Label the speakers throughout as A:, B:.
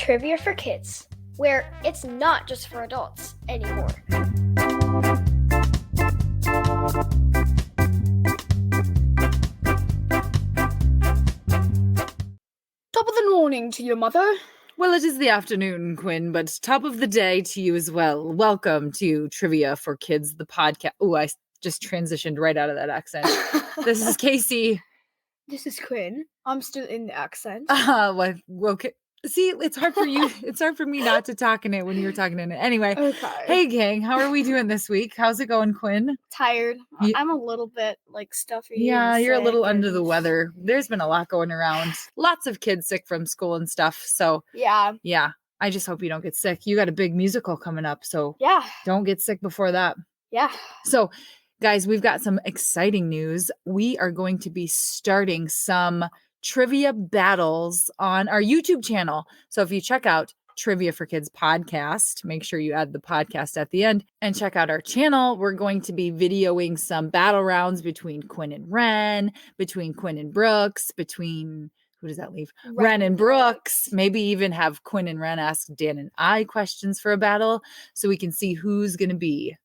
A: Trivia for Kids, where it's not just for adults anymore.
B: Top of the morning to your mother.
C: Well, it is the afternoon, Quinn, but top of the day to you as well. Welcome to Trivia for Kids, the podcast. Oh, I just transitioned right out of that accent. This is Casey.
B: This is Quinn. I'm still in the accent.
C: Well, okay. See, it's hard for you. It's hard for me not to talk in it when you're talking in it. Anyway,
B: Okay.
C: Hey, gang, how are we doing this week? How's it going, Quinn?
B: Tired. I'm a little bit stuffy.
C: Yeah, you're a little under the
B: and-
C: weather. There's been a lot going around. Lots of kids sick from school and stuff. So,
B: Yeah.
C: I just hope you don't get sick. You got a big musical coming up, so
B: Yeah.
C: don't get sick before that.
B: Yeah.
C: So, guys, we've got some exciting news. We are going to be starting some trivia battles on our YouTube channel. So if you check out Trivia for Kids podcast, make sure you add the podcast at the end and check out our channel. We're going to be videoing some battle rounds between Quinn and Ren, between Quinn and Brooks, between who does that leave? Ren and Brooks. Maybe even have Quinn and Ren ask Dan and I questions for a battle so we can see who's going to be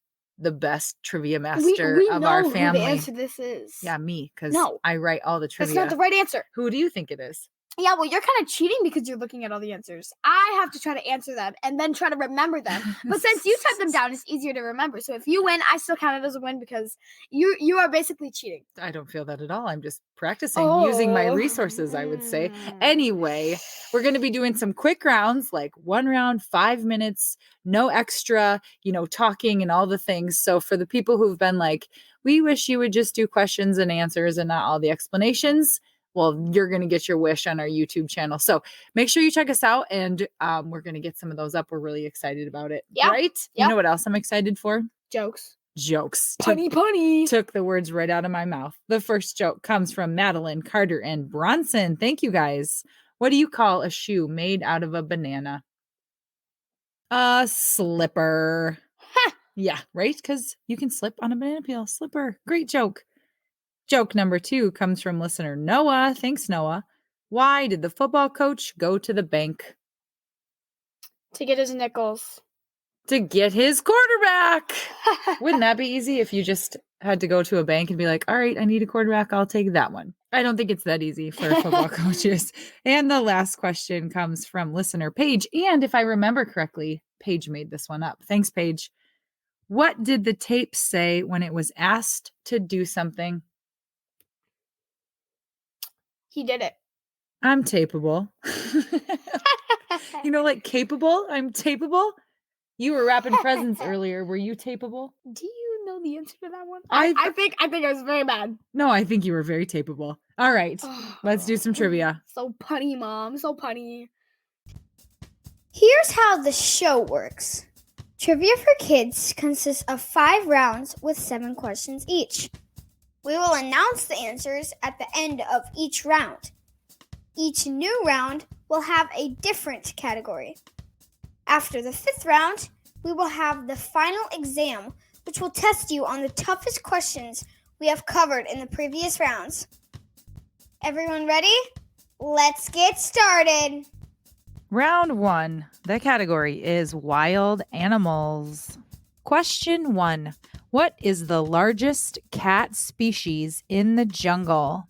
C: the best trivia master
B: we
C: of
B: know
C: our
B: who
C: family.
B: the answer to this is.
C: Yeah, me, because
B: No.
C: I write all the trivia.
B: That's not the right answer.
C: Who do you think it is?
B: Yeah, well, you're kind of cheating because you're looking at all the answers. I have to try to answer them and then try to remember them. But since you type them down, it's easier to remember. So if you win, I still count it as a win because you are basically cheating.
C: I don't feel that at all. I'm just practicing using my resources, I would say. Anyway, we're going to be doing some quick rounds, like one round, 5 minutes, no extra, talking and all the things. So for the people who've been like, we wish you would just do questions and answers and not all the explanations, well, you're going to get your wish on our YouTube channel. So make sure you check us out, and we're going to get some of those up. We're really excited about it.
B: Yeah.
C: Right?
B: Yeah.
C: You know what else I'm excited for?
B: Jokes.
C: Punny. Took the words right out of my mouth. The first joke comes from Madeline, Carter, and Bronson. Thank you, guys. What do you call a shoe made out of a banana? A slipper.
B: Ha!
C: Yeah, right? Because you can slip on a banana peel. Slipper. Great joke. Joke number 2 comes from listener Noah. Thanks, Noah. Why did the football coach go to the bank?
B: To get his nickels.
C: To get his quarterback. Wouldn't that be easy if you just had to go to a bank and be like, all right, I need a quarterback. I'll take that one. I don't think it's that easy for football coaches. And the last question comes from listener Paige. And if I remember correctly, Paige made this one up. Thanks, Paige. What did the tape say when it was asked to do something?
B: He did it.
C: I'm tapeable. Like capable? I'm tapeable. You were wrapping presents earlier. Were you tapeable?
B: Do you know the answer to that one?
C: I
B: think I was very bad.
C: No, I think you were very tapeable. All right. Let's do some trivia.
B: So punny, Mom. So punny.
A: Here's how the show works. Trivia for Kids consists of 5 rounds with 7 questions each. We will announce the answers at the end of each round. Each new round will have a different category. After the 5th round, we will have the final exam, which will test you on the toughest questions we have covered in the previous rounds. Everyone ready? Let's get started.
C: Round 1. The category is wild animals. Question 1. What is the largest cat species in the jungle?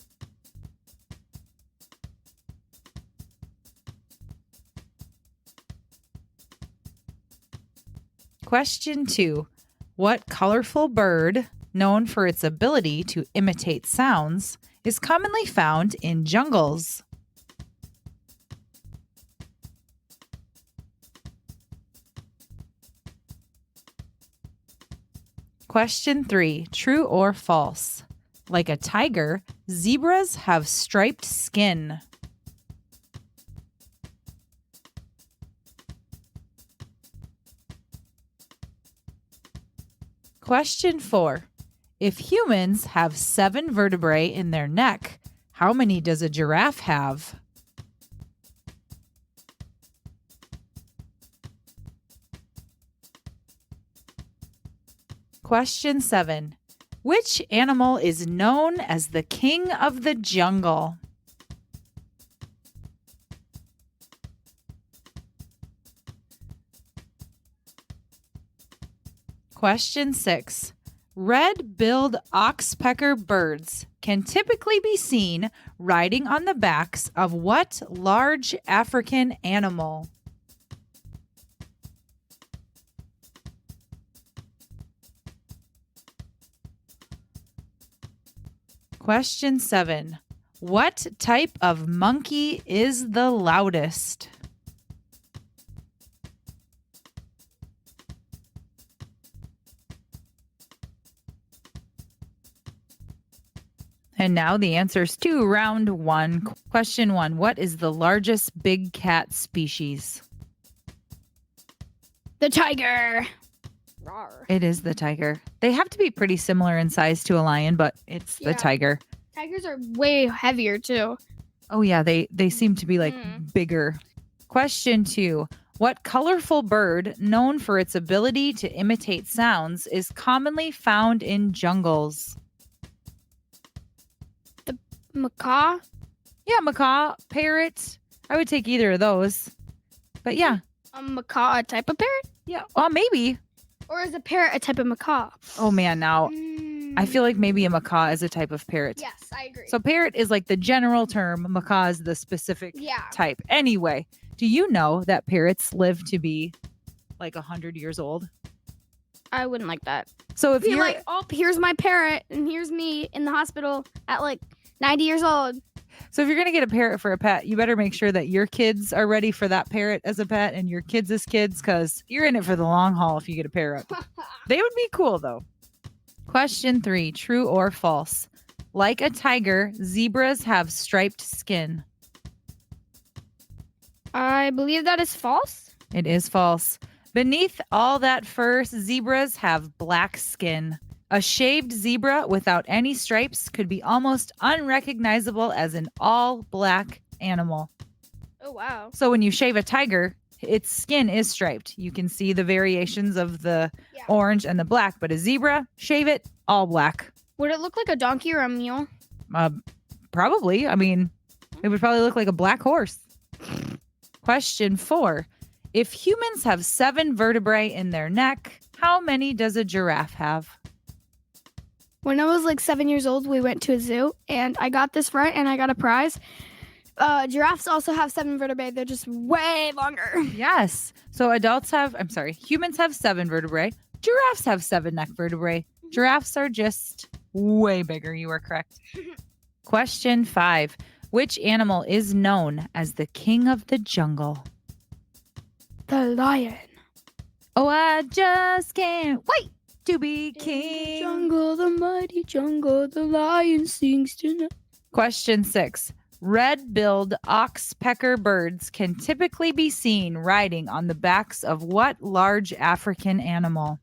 C: Question 2. What colorful bird, known for its ability to imitate sounds, is commonly found in jungles? Question 3. True or false? Like a tiger, zebras have striped skin. Question 4. If humans have 7 vertebrae in their neck, how many does a giraffe have? Question 7. Which animal is known as the king of the jungle? Question 6. Red-billed oxpecker birds can typically be seen riding on the backs of what large African animal? Question 7. What type of monkey is the loudest? And now the answers to round 1. Question 1. What is the largest big cat species?
B: The tiger. Rawr.
C: It is the tiger. They have to be pretty similar in size to a lion, but it's the
B: Yeah.
C: tiger.
B: Tigers are way heavier too.
C: Oh yeah, they seem to be like bigger. Question 2. What colorful bird, known for its ability to imitate sounds, is commonly found in jungles?
B: Macaw.
C: Yeah, macaw, parrot. I would take either of those. But yeah.
B: A macaw, a type of parrot?
C: Yeah. Well, maybe.
B: Or is a parrot a type of macaw?
C: Oh man, now I feel like maybe a macaw is a type of parrot.
B: Yes, I agree.
C: So parrot is like the general term, macaw is the specific type. Anyway, do you know that parrots live to be like 100 years old?
B: I wouldn't like that.
C: So if
B: Be
C: you're
B: like, oh, here's my parrot, and here's me in the hospital at like 90 years old.
C: So if you're going to get a parrot for a pet, you better make sure that your kids are ready for that parrot as a pet and your kids as kids, because you're in it for the long haul if you get a parrot. They would be cool, though. Question 3, true or false? Like a tiger, zebras have striped skin.
B: I believe that is false.
C: It is false. Beneath all that fur, zebras have black skin. A shaved zebra without any stripes could be almost unrecognizable as an all-black animal.
B: Oh, wow.
C: So when you shave a tiger, its skin is striped. You can see the variations of the orange and the black, but a zebra, shave it, all black.
B: Would it look like a donkey or a mule?
C: Probably. I mean, it would probably look like a black horse. Question 4. If humans have 7 vertebrae in their neck, how many does a giraffe have?
B: When I was like 7 years old, we went to a zoo and I got this right and I got a prize. Giraffes also have 7 vertebrae. They're just way longer.
C: Yes. So humans have 7 vertebrae. Giraffes have 7 neck vertebrae. Giraffes are just way bigger. You are correct. Question 5. Which animal is known as the king of the jungle?
B: The lion.
C: Oh, I just can't wait to be king.
B: Jungle, the mighty jungle, the lion sings tonight.
C: Question 6. Red-billed oxpecker birds can typically be seen riding on the backs of what large African animal?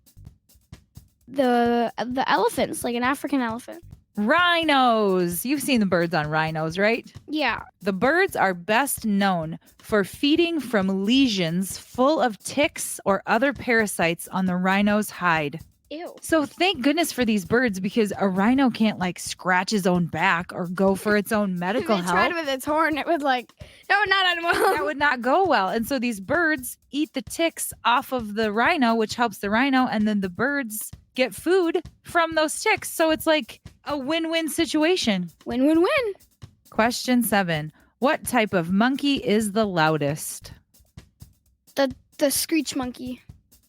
B: The elephants, like an African elephant.
C: Rhinos. You've seen the birds on rhinos, right?
B: Yeah.
C: The birds are best known for feeding from lesions full of ticks or other parasites on the rhino's hide.
B: Ew.
C: So thank goodness for these birds, because a rhino can't like scratch his own back or go for its own medical
B: If it
C: help.
B: tried with its horn, it would not end well.
C: That would not go well. And so these birds eat the ticks off of the rhino, which helps the rhino. And then the birds get food from those ticks. So it's like a win-win situation.
B: Win-win-win.
C: Question 7. What type of monkey is the loudest?
B: The screech monkey.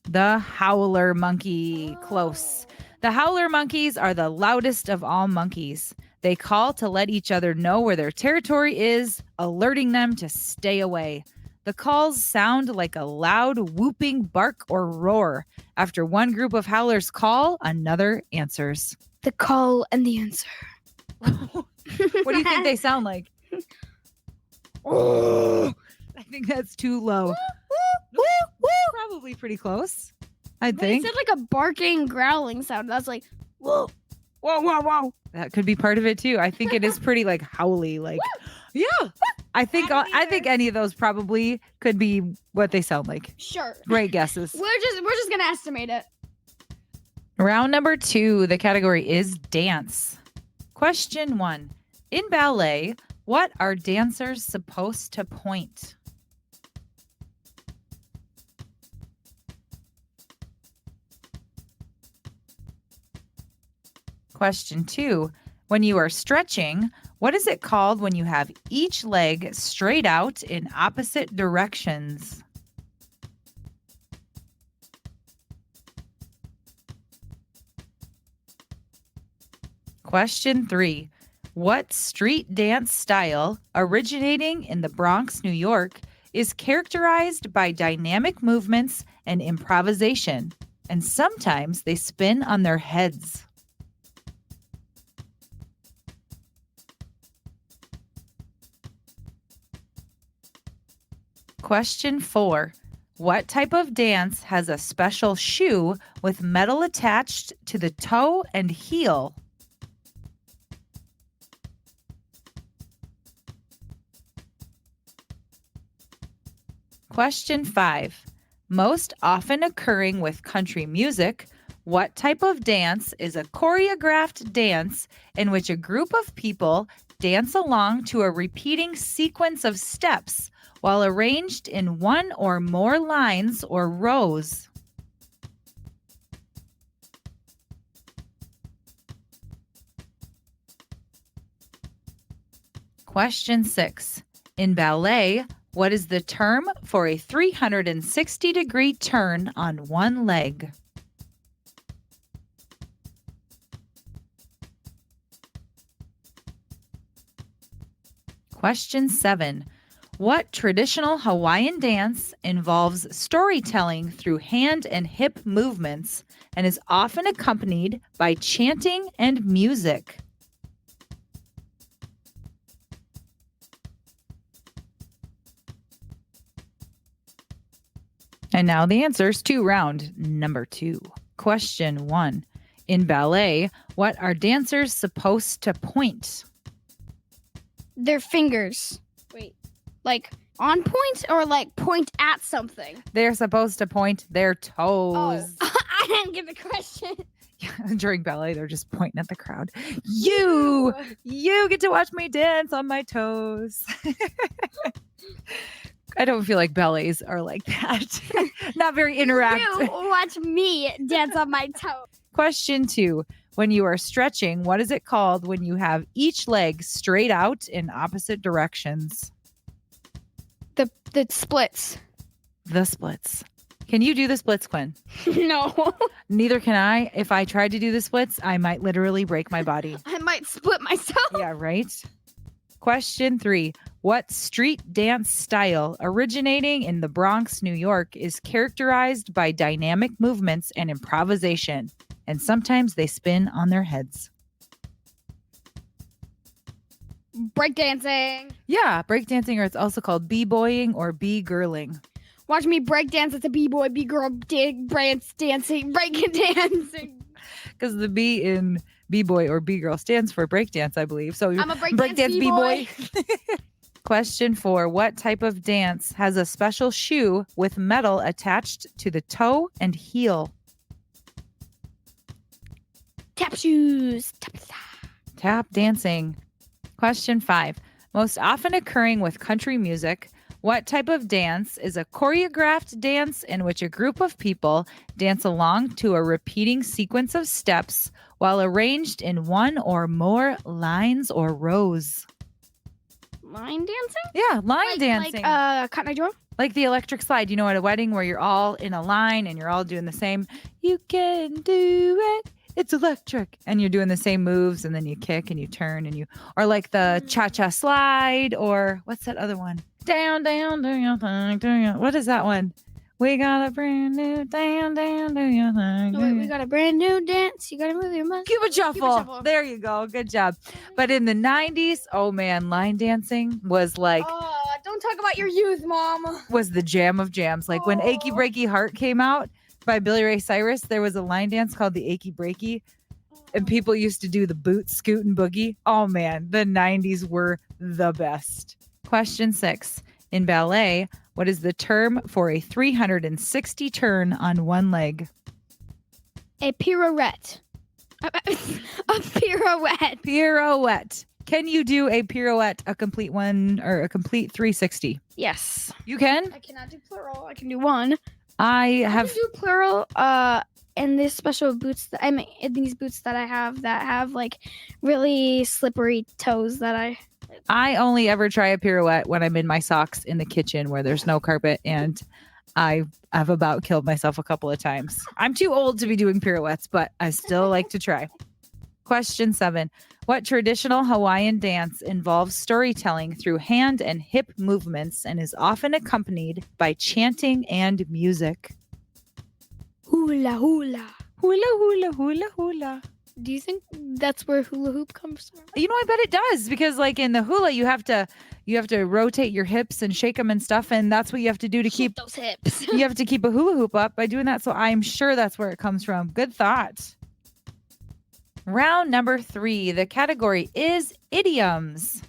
C: The howler monkey. Close. The howler monkeys are the loudest of all monkeys. They call to let each other know where their territory is, alerting them to stay away. The calls sound like a loud whooping bark or roar. After one group of howlers call, another answers.
B: The call and the answer.
C: What do you think they sound like? Oh, I think that's too low. Probably pretty close, I think.
B: It said like a barking, growling sound. That's like, whoa, whoa, whoa, whoa.
C: That could be part of it too. I think it is pretty like howly, like yeah. I think any of those probably could be what they sound like.
B: Sure.
C: Great guesses.
B: We're just gonna estimate it.
C: Round number 2, the category is dance. Question 1. In ballet, what are dancers supposed to point? Question 2. When you are stretching, what is it called when you have each leg straight out in opposite directions? Question 3. What street dance style, originating in the Bronx, New York, is characterized by dynamic movements and improvisation, and sometimes they spin on their heads? Question 4. What type of dance has a special shoe with metal attached to the toe and heel? Question 5. Most often occurring with country music, what type of dance is a choreographed dance in which a group of people dance along to a repeating sequence of steps while arranged in one or more lines or rows? Question 6. In ballet, what is the term for a 360-degree turn on one leg? Question 7. What traditional Hawaiian dance involves storytelling through hand and hip movements and is often accompanied by chanting and music? And now the answers to round number 2. Question 1. In ballet, what are dancers supposed to point?
B: Their fingers. Wait. Like on point or like point at something?
C: They're supposed to point their toes.
B: I didn't get the question.
C: During ballet, they're just pointing at the crowd. You get to watch me dance on my toes. I don't feel like ballets are like that. Not very interactive.
B: You watch me dance on my toe.
C: Question 2. When you are stretching, what is it called when you have each leg straight out in opposite directions?
B: The splits.
C: The splits. Can you do the splits, Quinn?
B: No.
C: Neither can I. If I tried to do the splits, I might literally break my body.
B: I might split myself.
C: Yeah, right? Question 3. What street dance style originating in the Bronx, New York is characterized by dynamic movements and improvisation, and sometimes they spin on their heads?
B: Breakdancing.
C: Yeah, breakdancing, or it's also called b-boying or b-girling.
B: Watch me breakdance at the b-boy, b-girl, dancing, breakdancing.
C: Because the B in b-boy or b-girl stands for breakdance, I believe. So
B: I'm a breakdance
C: b-boy. Question 4. What type of dance has a special shoe with metal attached to the toe and heel?
B: Tap shoes.
C: Tap dancing. Question 5. Most often occurring with country music, what type of dance is a choreographed dance in which a group of people dance along to a repeating sequence of steps while arranged in one or more lines or rows?
B: Line dancing?
C: Yeah, line dancing.
B: Like Cotton Eye Joe?
C: Like the electric slide, you know, at a wedding where you're all in a line and you're all doing the same, you can do it, it's electric. And you're doing the same moves and then you kick and you turn and you, or like the cha-cha slide, or what's that other one? Down, down, do your thing, do your, what is that one? We got a brand new down, down, do your thing.
B: No, wait, we got a brand new dance. You gotta move your muscles.
C: Cupid shuffle. There you go. Good job. But in the 90s, oh man, line dancing was like,
B: don't talk about your youth, Mom.
C: was the jam of jams. Like when Achy Breaky Heart came out by Billy Ray Cyrus, there was a line dance called the Achy Breaky, and people used to do the boot, scoot, and boogie. Oh man, the 90s were the best. Question 6. In ballet, what is the term for a 360 turn on one leg?
B: A pirouette. A pirouette.
C: Pirouette. Can you do a pirouette, a complete one, or a complete 360?
B: Yes.
C: You can?
B: I cannot do plural. I can do one.
C: I
B: I
C: have
B: can do plural. And and there's special boots that these boots that I have like really slippery toes that
C: I only ever try a pirouette when I'm in my socks in the kitchen where there's no carpet, and I've about killed myself a couple of times. I'm too old to be doing pirouettes, but I still like to try. Question 7. What traditional Hawaiian dance involves storytelling through hand and hip movements and is often accompanied by chanting and music?
B: hula hula.
C: Hula, hula, hula, hula.
B: Do you think that's where hula hoop comes from?
C: You know, I bet it does, because like in the hula, you have to rotate your hips and shake them and stuff, and that's what you have to do to keep
B: those hips.
C: you have to keep a hula hoop up by doing that. So I'm sure that's where it comes from. Good thought. Round number 3. The category is idioms.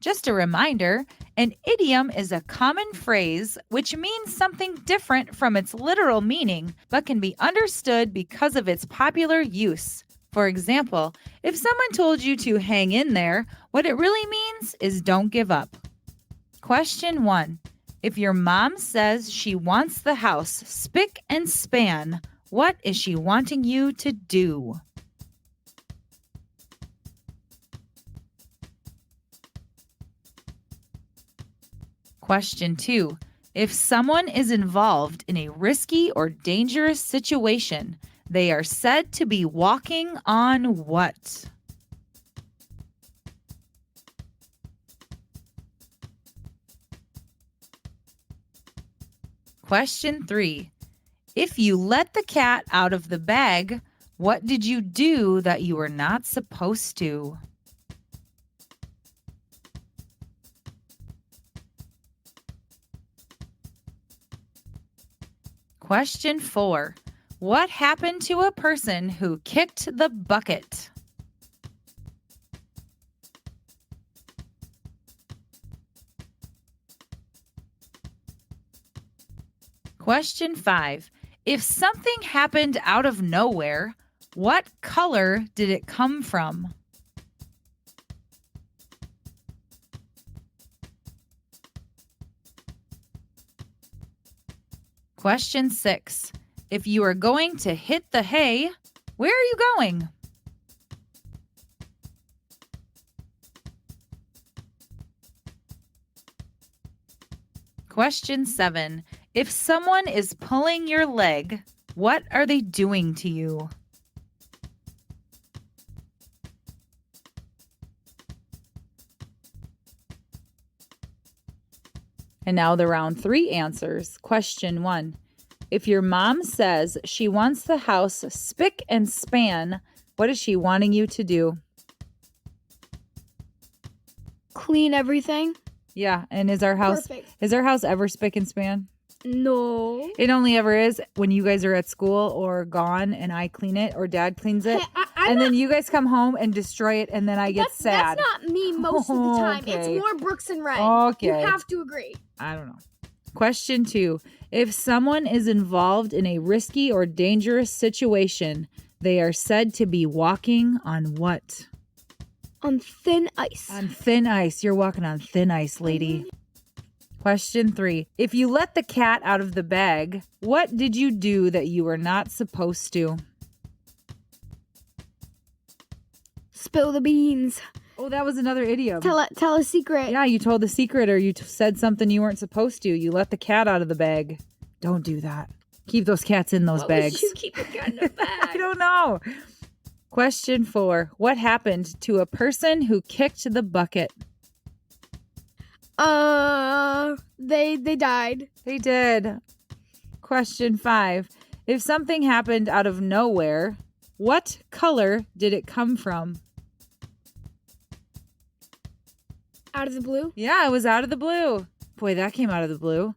C: Just a reminder, an idiom is a common phrase which means something different from its literal meaning, but can be understood because of its popular use. For example, if someone told you to hang in there, what it really means is don't give up. Question 1. If your mom says she wants the house spick and span, what is she wanting you to do? Question 2. If someone is involved in a risky or dangerous situation, they are said to be walking on what? Question 3. If you let the cat out of the bag, what did you do that you were not supposed to? Question 4. What happened to a person who kicked the bucket? Question 5. If something happened out of nowhere, what color did it come from? Question 6. If you are going to hit the hay, where are you going? Question 7. If someone is pulling your leg, what are they doing to you? And now the round 3 answers. Question 1. If your mom says she wants the house spick and span, what is she wanting you to do?
B: Clean everything.
C: Yeah, and is our house ever spick and span?
B: No.
C: It only ever is when you guys are at school or gone and I clean it or dad cleans it. And then you guys come home and destroy it and then I get sad.
B: That's not me most of the time.
C: Okay.
B: It's more Brooks and Ray.
C: Okay.
B: You have to agree.
C: I don't know. Question 2. If someone is involved in a risky or dangerous situation, they are said to be walking on what?
B: On thin ice.
C: On thin ice. You're walking on thin ice, lady. Question 3. If you let the cat out of the bag, what did you do that you were not supposed to?
B: Spill the beans.
C: Oh, that was another idiom.
B: Tell a secret.
C: Yeah, you told the secret or you said something you weren't supposed to. You let the cat out of the bag. Don't do that. Keep those cats in those bags.
B: Would you keep a cat in a bag?
C: I don't know. Question 4. What happened to a person who kicked the bucket?
B: They died.
C: They did. Question 5. If something happened out of nowhere, what color did it come from?
B: Out of the blue?
C: Yeah, it was out of the blue. Boy, that came out of the blue.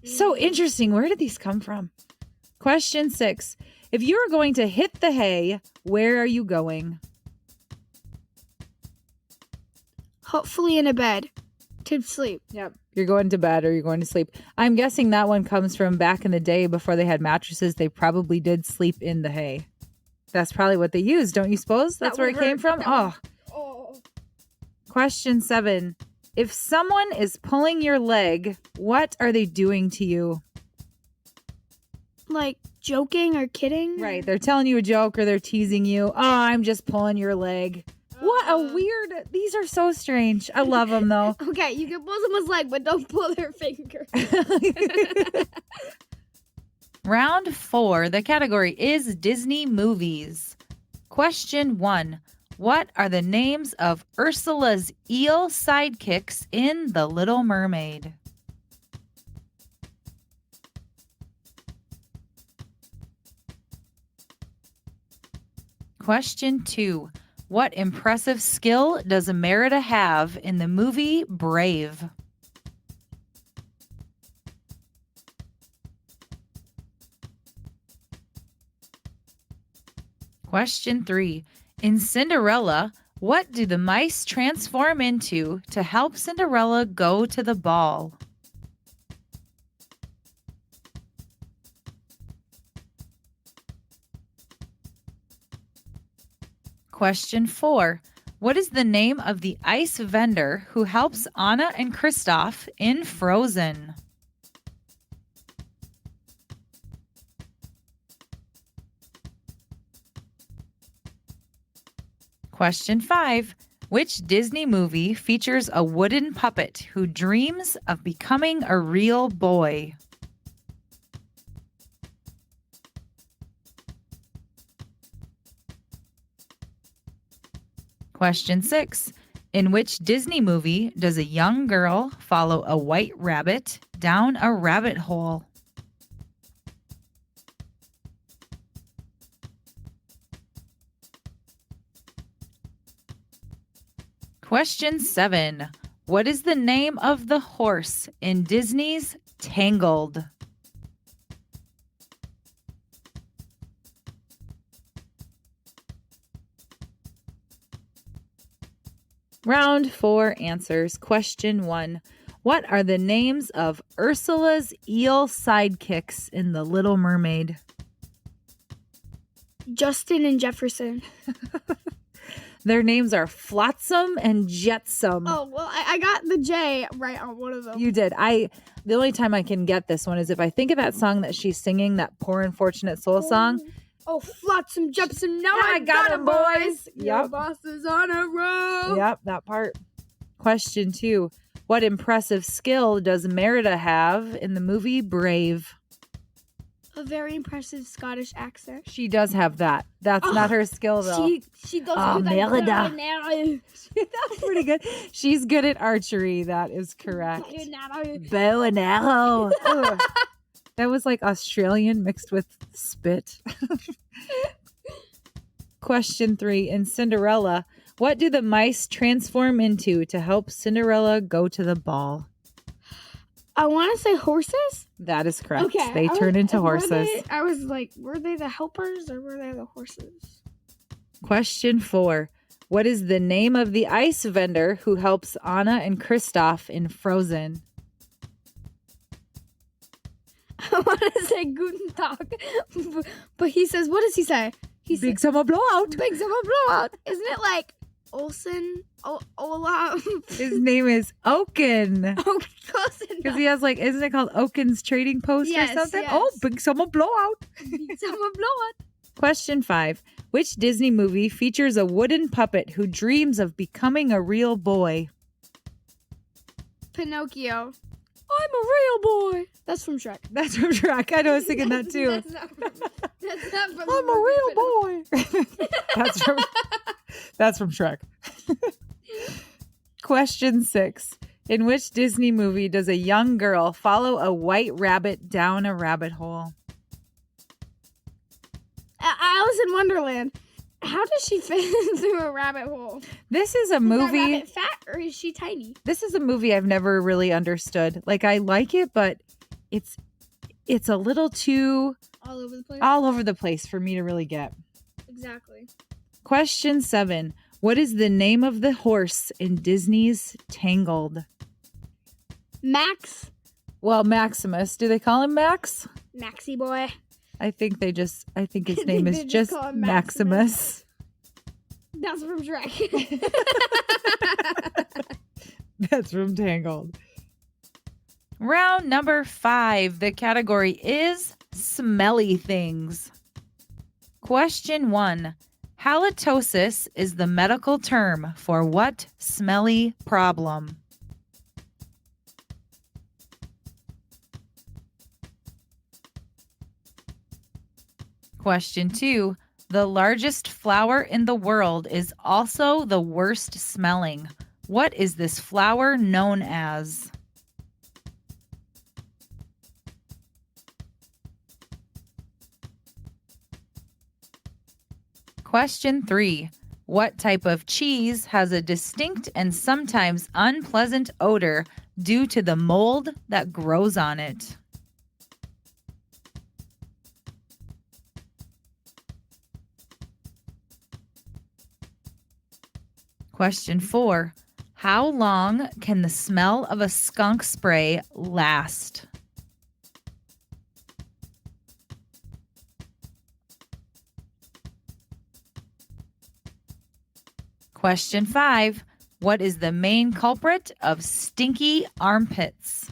C: So interesting. Where did these come from? Question 6. If you are going to hit the hay, where are you going?
B: Hopefully in a bed. To sleep.
C: Yep. You're going to bed or you're going to sleep. I'm guessing that one comes from back in the day before they had mattresses. They probably did sleep in the hay. That's probably what they used, don't you suppose? That's where it came from? Oh. Question 7. If someone is pulling your leg, what are they doing to you?
B: Like joking or kidding.
C: Right. They're telling you a joke or they're teasing you. Oh, I'm just pulling your leg. What a weird. These are so strange. I love them though.
B: Okay, you can pull someone's leg, but don't pull their finger.
C: Round 4. The category is Disney movies. Question 1. What are the names of Ursula's eel sidekicks in The Little Mermaid? Question 2. What impressive skill does Merida have in the movie Brave? Question 3. In Cinderella, what do the mice transform into to help Cinderella go to the ball? Question 4. What is the name of the ice vendor who helps Anna and Kristoff in Frozen? Question 5. Which Disney movie features a wooden puppet who dreams of becoming a real boy? Question 6. In which Disney movie does a young girl follow a white rabbit down a rabbit hole? Question 7. What is the name of the horse in Disney's Tangled? Round 4 answers. Question 1. What are the names of Ursula's eel sidekicks in The Little Mermaid?
B: Justin and Jefferson.
C: Their names are Flotsam and Jetsam.
B: Oh, well, I got the J right on one of them.
C: You did. The only time I can get this one is if I think of that song that she's singing, that Poor Unfortunate Soul song.
B: Oh, Flotsam, Jepson, now
C: I got 'em, boys.
B: Your
C: Yep.
B: boss is on a roll.
C: Yep, that part. Question 2. What impressive skill does Merida have in the movie Brave?
B: A very impressive Scottish accent.
C: She does have that. That's not her skill, though.
B: She does
C: Oh,
B: do that
C: Merida.
B: good now.
C: That's pretty good. She's good at archery. That is correct. Bow and arrow. Ugh. That was like Australian mixed with spit. Question 3. In Cinderella, what do the mice transform into to help Cinderella go to the ball?
B: I want to say horses.
C: That is correct.
B: Okay.
C: They turn into
B: were
C: horses.
B: I was like, were they the helpers or were they the horses?
C: Question 4. What is the name of the ice vendor who helps Anna and Kristoff in Frozen?
B: I want to say Guten Tag, but he says, what does he say? He
C: Big
B: says,
C: summer blowout.
B: Big Summer Blowout. Isn't it like Olsen? Olaf?
C: His name is Oaken.
B: Oh, close
C: Because
B: enough.
C: he has like, isn't it called Oaken's Trading Post
B: Yes,
C: or something?
B: yes.
C: Oh, big summer blowout.
B: Big Summer Blowout.
C: Question 5. Which Disney movie features a wooden puppet who dreams of becoming a real boy?
B: Pinocchio. I'm a real boy. That's from Shrek.
C: That's from Shrek. I know, I was thinking that too.
B: That's not from
C: I'm a real boy. That's from Shrek. Question 6. In which Disney movie does a young girl follow a white rabbit down a rabbit hole?
B: Alice in Wonderland. How does she fit through a rabbit hole?
C: This is a
B: Is that
C: movie.
B: rabbit fat or is she tiny?
C: This is a movie I've never really understood. Like, I like it, but it's a little too
B: All over the place.
C: all over the place for me to really get.
B: Exactly.
C: Question 7. What is the name of the horse in Disney's Tangled?
B: Max.
C: Well, Maximus. Do they call him Max?
B: Maxie boy.
C: I think his
B: I
C: name
B: think
C: is
B: they just
C: just
B: call him
C: Maximus.
B: That's from Shrek.
C: That's from Tangled. Round number 5. The category is Smelly Things. Question 1. Halitosis is the medical term for what smelly problem? Question 2. The largest flower in the world is also the worst smelling. What is this flower known as? Question 3. What type of cheese has a distinct and sometimes unpleasant odor due to the mold that grows on it? Question 4. How long can the smell of a skunk spray last? Question 5. What is the main culprit of stinky armpits?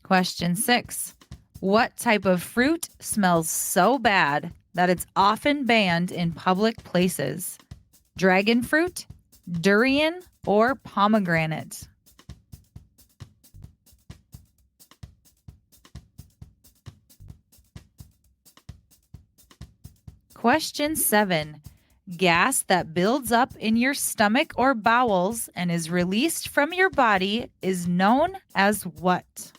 C: Question 6. What type of fruit smells so bad that it's often banned in public places? Dragon fruit, durian, or pomegranate? Question 7. Gas that builds up in your stomach or bowels and is released from your body is known as what?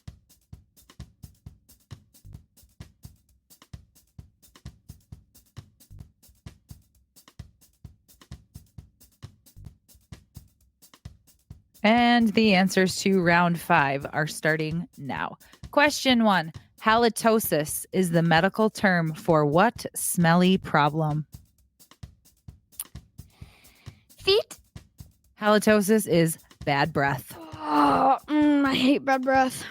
C: And the answers to round 5 are starting now. Question 1. Halitosis is the medical term for what smelly problem?
B: Feet.
C: Halitosis is bad breath.
B: Oh, I hate bad breath.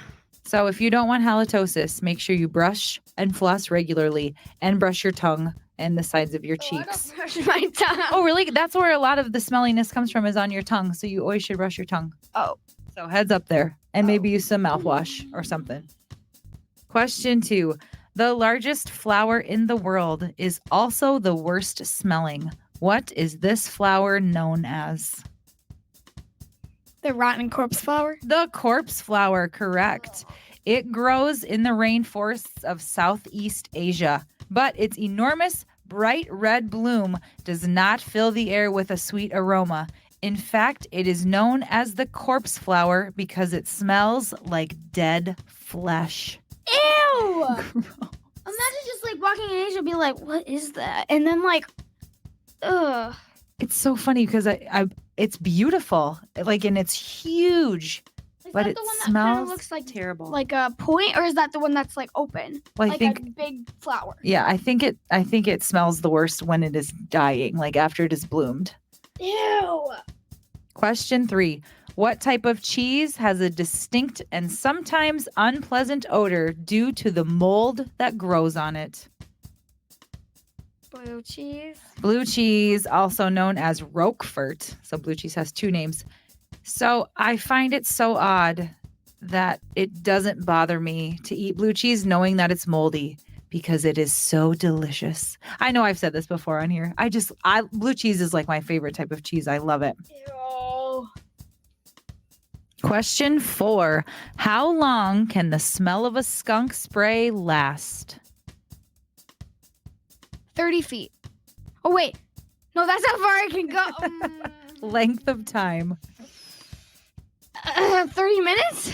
C: So if you don't want halitosis, make sure you brush and floss regularly and brush your tongue and the sides of your cheeks.
B: I don't brush my tongue.
C: Oh, really? That's where a lot of the smelliness comes from, is on your tongue. So you always should brush your tongue.
B: Oh.
C: So heads up there. And maybe use some mouthwash or something. Question 2. The largest flower in the world is also the worst smelling. What is this flower known as?
B: The rotten corpse flower.
C: The corpse flower, correct. It grows in the rainforests of Southeast Asia, but its enormous bright red bloom does not fill the air with a sweet aroma. In fact, it is known as the corpse flower because it smells like dead flesh.
B: Ew! Imagine just like walking in Asia and be like, what is that? And then like, ugh.
C: It's so funny because it's beautiful, like, and it's huge,
B: Is
C: but
B: that
C: it
B: the one that
C: smells
B: kind of looks like
C: terrible.
B: like a point, or is that the one that's like open?
C: Well, I
B: like
C: think,
B: a big flower.
C: yeah, I think it smells the worst when it is dying, like after it is bloomed.
B: Ew.
C: Question 3. What type of cheese has a distinct and sometimes unpleasant odor due to the mold that grows on it?
B: Blue cheese.
C: Blue cheese, also known as Roquefort. So blue cheese has 2 names. So I find it so odd that it doesn't bother me to eat blue cheese knowing that it's moldy, because it is so delicious. I know I've said this before on here. Blue cheese is like my favorite type of cheese. I love it.
B: Ew.
C: Question 4. How long can the smell of a skunk spray last?
B: 30 feet. Oh, wait. No, that's how far I can go.
C: Length of time.
B: 30 minutes?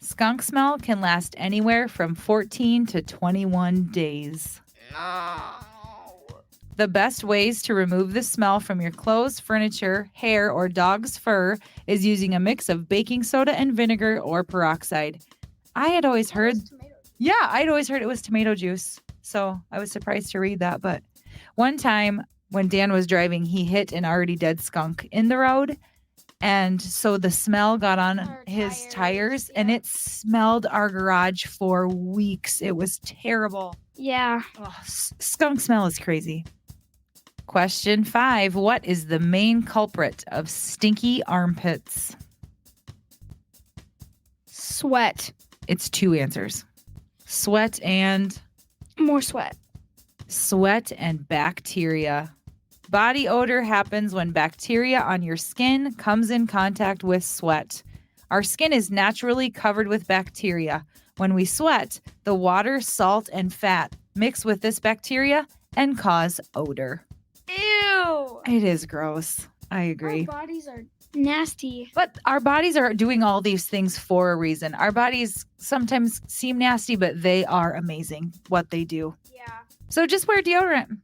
C: Skunk smell can last anywhere from 14 to 21 days.
B: No.
C: The best ways to remove the smell from your clothes, furniture, hair, or dog's fur is using a mix of baking soda and vinegar or peroxide. I'd always heard it was tomato juice. So I was surprised to read that. But one time when Dan was driving, he hit an already dead skunk in the road. And so the smell got on his tires, and it smelled our garage for weeks. It was terrible.
B: Yeah.
C: Oh, skunk smell is crazy. Question 5. What is the main culprit of stinky armpits?
B: Sweat.
C: It's 2 answers. Sweat and
B: More sweat.
C: Bacteria. Body odor happens when bacteria on your skin comes in contact with sweat. Our skin is naturally covered with bacteria. When we sweat, the water, salt, and fat mix with this bacteria and cause odor.
B: Ew.
C: It is gross. I agree.
B: Our bodies are nasty.
C: But our bodies are doing all these things for a reason. Our bodies sometimes seem nasty, but they are amazing what they do.
B: Yeah.
C: So just wear deodorant.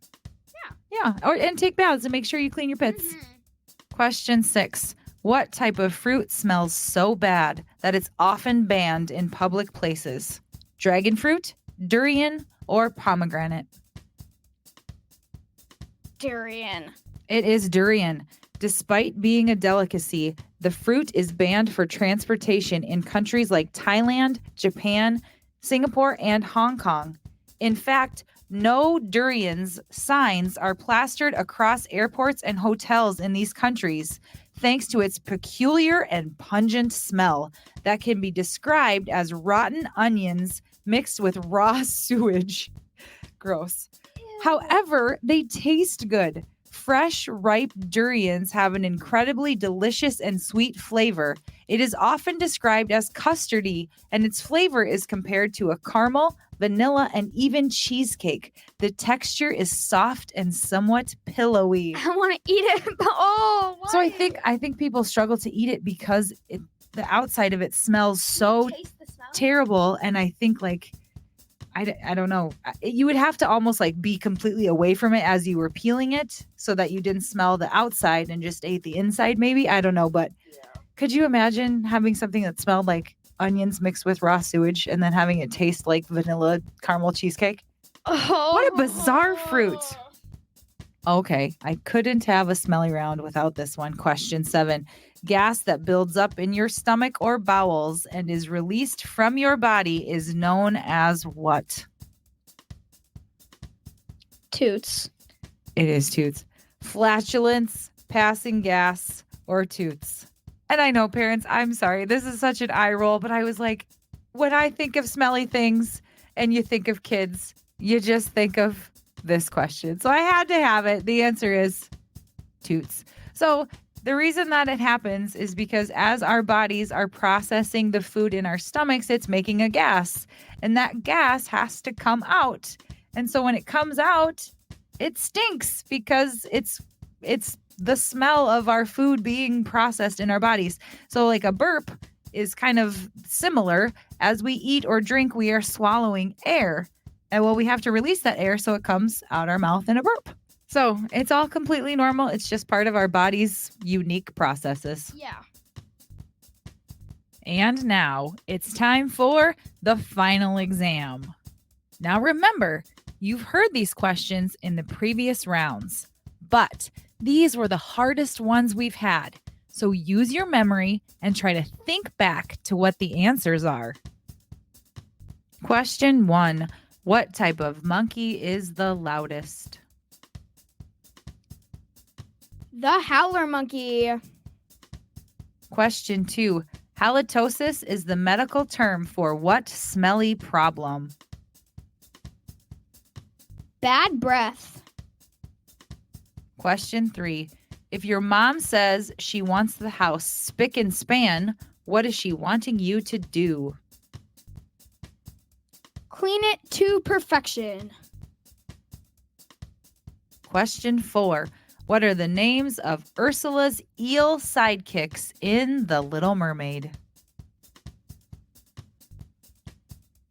B: Yeah.
C: Yeah. And take baths and make sure you clean your pits. Question 6. What type of fruit smells so bad that it's often banned in public places? Dragon fruit, durian, or pomegranate?
B: Durian.
C: It is durian. Despite being a delicacy, the fruit is banned for transportation in countries like Thailand, Japan, Singapore, and Hong Kong. In fact, no durians signs are plastered across airports and hotels in these countries, thanks to its peculiar and pungent smell that can be described as rotten onions mixed with raw sewage. Gross. However, they taste good. Fresh, ripe durians have an incredibly delicious and sweet flavor. It is often described as custardy, and its flavor is compared to a caramel, vanilla, and even cheesecake. The texture is soft and somewhat pillowy.
B: I want to eat it. Oh, why?
C: So I think people struggle to eat it because the outside of it smells so
B: Taste the smell?
C: terrible, and I think I don't know. You would have to almost be completely away from it as you were peeling it so that you didn't smell the outside and just ate the inside maybe. I don't know, but could you imagine having something that smelled like onions mixed with raw sewage and then having it taste like vanilla caramel cheesecake?
B: Oh.
C: What a bizarre fruit. Okay, I couldn't have a smelly round without this one. Question 7. Gas that builds up in your stomach or bowels and is released from your body is known as what?
B: Toots.
C: It is toots. Flatulence, passing gas, or toots. And I know, parents, I'm sorry. This is such an eye roll, but I was like, when I think of smelly things and you think of kids, you just think of this question. So I had to have it. The answer is toots. So the reason that it happens is because as our bodies are processing the food in our stomachs, it's making a gas, and that gas has to come out. And so when it comes out, it stinks because it's the smell of our food being processed in our bodies. So like a burp is kind of similar. As we eat or drink, we are swallowing air. And well, we have to release that air so it comes out our mouth in a burp. So it's all completely normal. It's just part of our body's unique processes.
B: Yeah.
C: And now it's time for the final exam. Now remember, you've heard these questions in the previous rounds, but these were the hardest ones we've had. So use your memory and try to think back to what the answers are. Question 1. What type of monkey is the loudest?
B: The howler monkey.
C: Question 2. Halitosis is the medical term for what smelly problem?
B: Bad breath.
C: Question 3. If your mom says she wants the house spick and span, what is she wanting you to do?
B: Clean it to perfection.
C: Question 4. What are the names of Ursula's eel sidekicks in The Little Mermaid?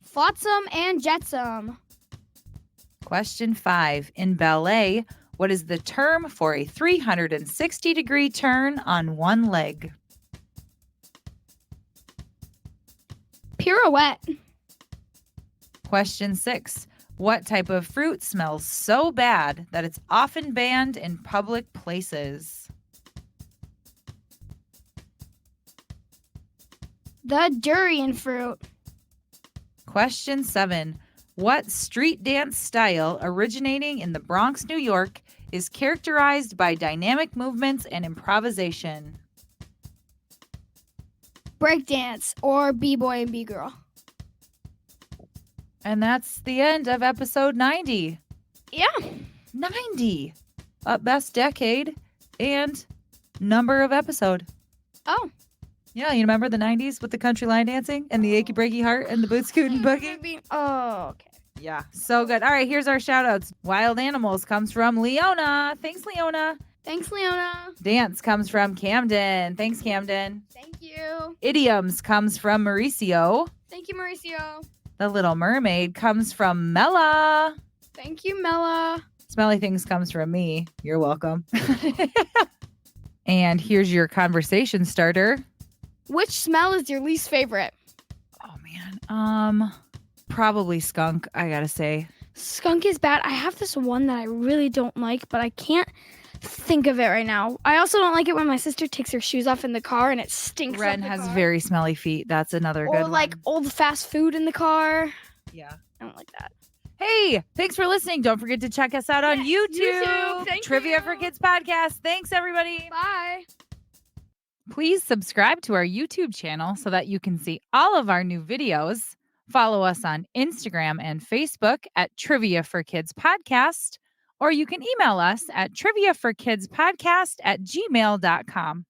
B: Flotsam and jetsam.
C: Question 5. In ballet, what is the term for a 360-degree turn on one leg?
B: Pirouette.
C: Question 6. What type of fruit smells so bad that it's often banned in public places?
B: The durian fruit.
C: Question 7. What street dance style originating in the Bronx, New York, is characterized by dynamic movements and improvisation?
B: Breakdance or B-boy and B-girl.
C: And that's the end of episode 90.
B: Yeah.
C: 90. Best decade and number of episode.
B: Oh.
C: Yeah, you remember the 90s with the country line dancing and the achy breaky heart and the boot scooting boogie?
B: Oh, okay.
C: Yeah, so good. All right, here's our shout outs. Wild Animals comes from Leona. Thanks, Leona.
B: Thanks, Leona.
C: Dance comes from Camden. Thanks, Camden.
B: Thank you.
C: Idioms comes from Mauricio.
B: Thank you, Mauricio.
C: The Little Mermaid comes from Mella.
B: Thank you, Mella.
C: Smelly Things comes from me. You're welcome. And here's your conversation starter.
B: Which smell is your least favorite?
C: Oh man. Probably skunk, I gotta say.
B: Skunk is bad. I have this one that I really don't like, but I can't think of it right now. I also don't like it when my sister takes her shoes off in the car and it stinks.
C: Ren
B: up the
C: has
B: car.
C: very smelly feet. That's another good
B: Or
C: one.
B: like old fast food in the car.
C: Yeah.
B: I don't like that.
C: Hey, thanks for listening. Don't forget to check us out on YouTube.
B: YouTube. Thank
C: Trivia
B: you.
C: for Kids podcast. Thanks, everybody.
B: Bye.
C: Please subscribe to our YouTube channel so that you can see all of our new videos. Follow us on Instagram and Facebook at Trivia for Kids Podcast, or you can email us at triviaforkidspodcast@gmail.com.